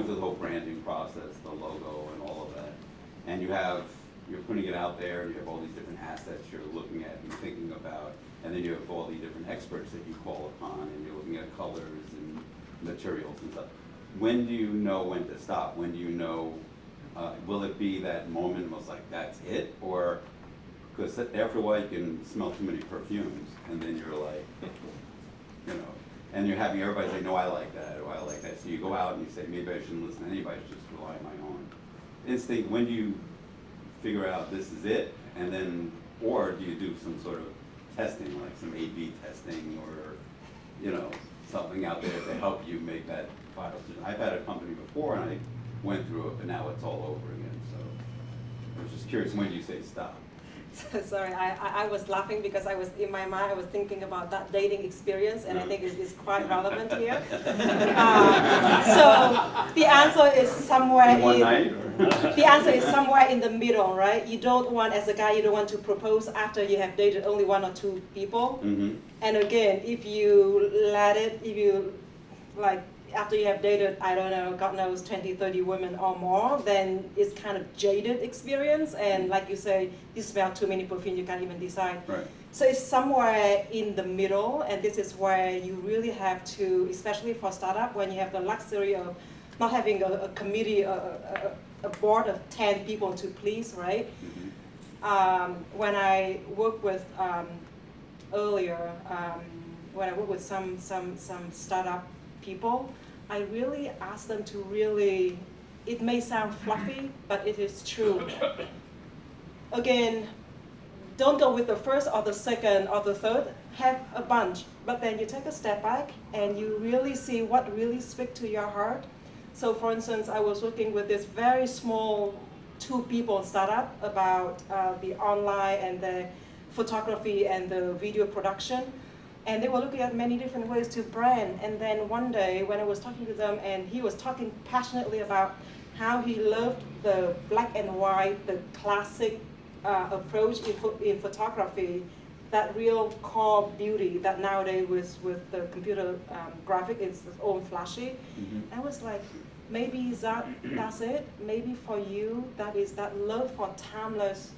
through the whole branding process, the logo and all of that, and you're putting it out there, and you have all these different assets you're looking at and thinking about, and then you have all these different experts that you call upon, and you're looking at colors and materials and stuff. When do you know when to stop? When do you know, will it be that moment was like, that's it? Or, because after a while you can smell too many perfumes, and then you're like, you know, and you're having everybody say, no, I like that, or I like that. So you go out and you say, maybe I shouldn't listen to anybody, I should just rely on my own instinct. When do you figure out this is it, and then, or do you do some sort of testing, like some A/B testing, or, you know, something out there to help you make that final decision? I've had a company before, and I went through it, but now it's all over again, so I was just curious, when do you say stop? Sorry, I was laughing because I was, in my mind, I was thinking about that dating experience, and I think it's quite relevant here. So the answer is somewhere the answer is somewhere in the middle, right? You don't want, as a guy, you don't want to propose after you have dated only 1 or 2 people. Mm-hmm. And again, if you let it, if you, like, after you have dated, I don't know, God knows, 20, 30 women or more, then it's kind of jaded experience. And like you say, you smell too many perfume, you can't even decide. Right. So it's somewhere in the middle, and this is where you really have to, especially for startup, when you have the luxury of not having a committee, a board of 10 people to please, right? Mm-hmm. When I worked with, earlier, when I worked with some startup people, I really ask them to really, it may sound fluffy, but it is true. Again, don't go with the first or the second or the third, have a bunch, but then you take a step back and you really see what really speaks to your heart. So for instance, I was working with this very small 2-people startup about the online and the photography and the video production. And they were looking at many different ways to brand. And then one day when I was talking to them, and he was talking passionately about how he loved the black and white, the classic approach in photography, that real core beauty that nowadays with the computer graphic is all flashy. Mm-hmm. I was like, maybe that's it. Maybe for you, that is that love for timeless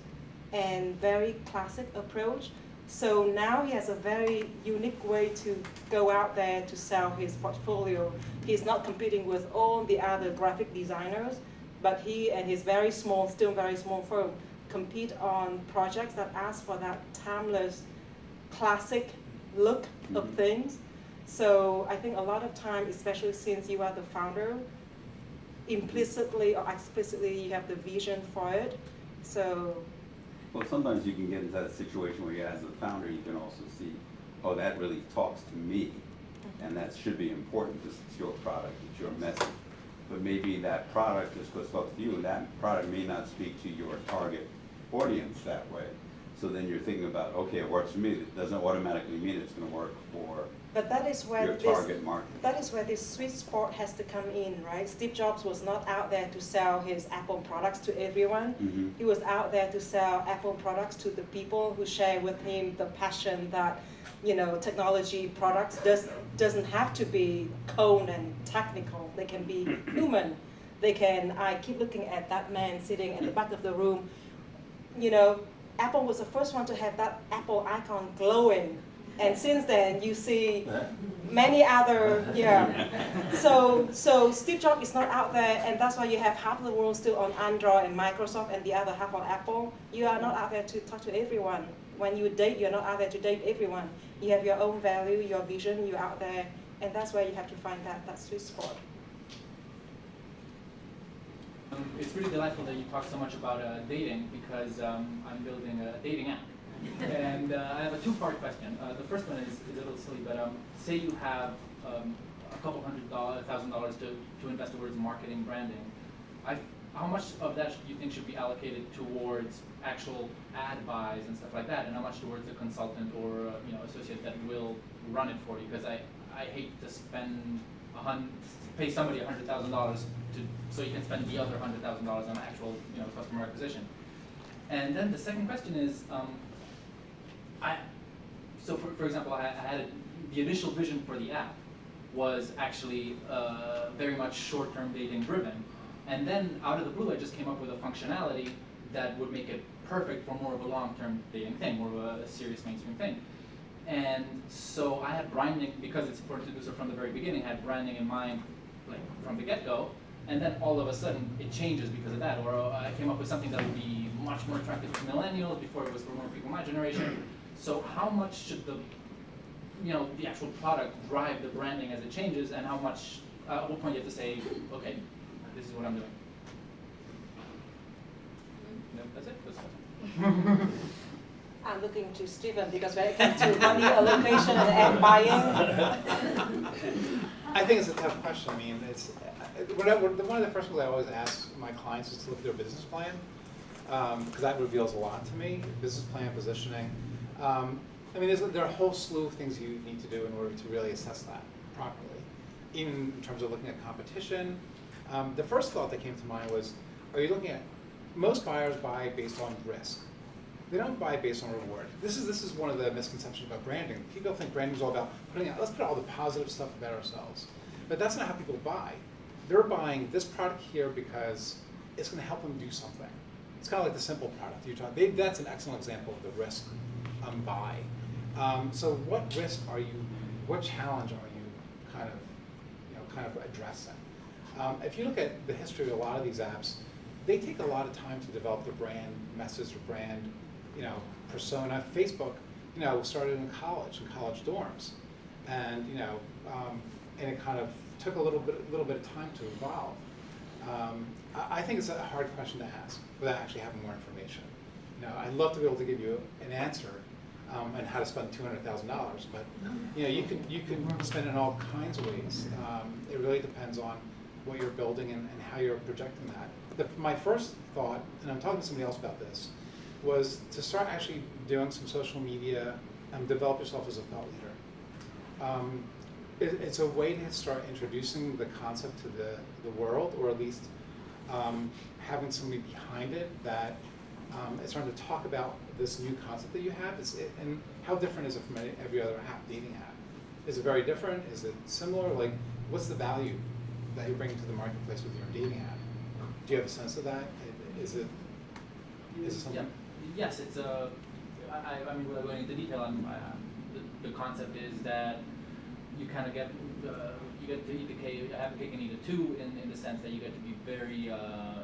and very classic approach. So now he has a very unique way to go out there to sell his portfolio. He's not competing with all the other graphic designers, but he and his very small, still very small firm, compete on projects that ask for that timeless, classic look of things. So I think a lot of time, especially since you are the founder, implicitly or explicitly you have the vision for it. So. Well, sometimes you can get into that situation where you, as a founder, you can also see, oh, that really talks to me, and that should be important because it's your product, it's your message. But maybe that product just goes talks to you, and that product may not speak to your target audience that way. So then you're thinking about, okay, it works for me. It doesn't automatically mean it's going to work for your target market. That is where this sweet spot has to come in, right? Steve Jobs was not out there to sell his Apple products to everyone. Mm-hmm. He was out there to sell Apple products to the people who share with him the passion that, you know, technology products doesn't have to be cold and technical. They can be human. They can. I keep looking at that man sitting at the back of the room. You know, Apple was the first one to have that Apple icon glowing. And since then, you see many other, So Steve Jobs is not out there, and that's why you have half of the world still on Android and Microsoft, and the other half on Apple. You are not out there to talk to everyone. When you date, you're not out there to date everyone. You have your own value, your vision, you're out there, and that's where you have to find that sweet spot. It's really delightful that you talk so much about dating, because I'm building a dating app. And I have a 2-part question. The first one is a little silly, but say you have a couple $100,000 to invest towards marketing, branding. How much of that do you think should be allocated towards actual ad buys and stuff like that, and how much towards a consultant or associate that will run it for you? Because I hate to pay somebody $100,000 so you can spend the other $100,000 on actual customer acquisition. And then the second question is, so for example, I had the initial vision for the app, was actually very much short-term dating driven. And then out of the blue, I just came up with a functionality that would make it perfect for more of a long-term dating thing, more of a serious mainstream thing. And so I had branding, because it's important to do so from the very beginning, I had branding in mind like from the get-go, and then all of a sudden it changes because of that. Or I came up with something that would be much more attractive to millennials, before it was for more people my generation. So how much should the actual product drive the branding as it changes, and how much, at what point you have to say, okay, this is what I'm doing. No, that's it. I'm looking to Stephen because when it comes to money allocation and buying. I think it's a tough question. I mean, it's one of the first things I always ask my clients is to look at their business plan, because that reveals a lot to me. Business plan, positioning. I mean, there are a whole slew of things you need to do in order to really assess that properly. Even in terms of looking at competition. The first thought that came to mind was, are you looking at, most buyers buy based on risk. They don't buy based on reward. This is one of the misconceptions about branding. People think branding is all about let's put all the positive stuff about ourselves. But that's not how people buy. They're buying this product here because it's going to help them do something. It's kind of like the simple product you talk. That's an excellent example of the risk buy. So what risk are you? What challenge are you kind of addressing? If you look at the history of a lot of these apps, they take a lot of time to develop their brand message or brand, persona. Facebook, started in college dorms, and and it kind of took a little bit of time to evolve. I think it's a hard question to ask without actually having more information. I'd love to be able to give you an answer on how to spend $200,000, but you can spend it in all kinds of ways. It really depends on what you're building and how you're projecting that. My first thought, and I'm talking to somebody else about this, was to start actually doing some social media and develop yourself as a thought leader. It's a way to start introducing the concept to the world, or at least having somebody behind it that is trying to talk about this new concept that you have. And how different is it from every other dating app? Is it very different? Is it similar? Like, what's the value that you're bringing to the marketplace with your dating app? Do you have a sense of that? Is it something? Yeah. Yes, it's I mean, without going into detail, the concept is that you kind of get you get to have a cake and eat it too, in the sense that you get to be very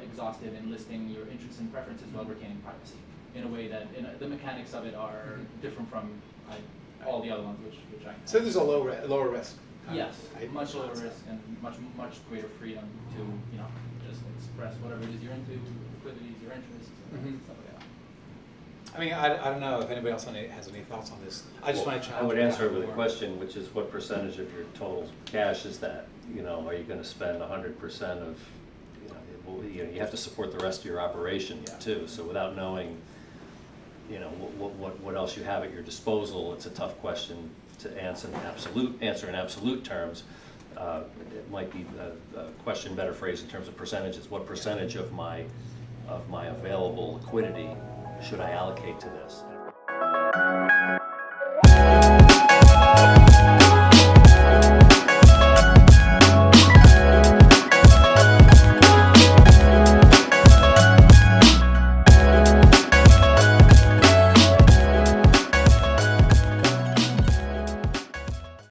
exhaustive in listing your interests and preferences while retaining privacy in a way that the mechanics of it are different from all the other ones, which I. So there's a lower risk. Yes, much lower risk and much greater freedom to just express whatever it is you're into, liquidities, your interests, stuff like that. I mean, I don't know if anybody else has any thoughts on this. I just want to challenge. I would you answer it more. with a question, which is what percentage of your total cash is that? Are you going to spend 100% of? You have to support the rest of your operation too. So without knowing, what else you have at your disposal, it's a tough question to answer in absolute terms. It might be a question better phrased in terms of percentages. What percentage of my available liquidity should I allocate to this?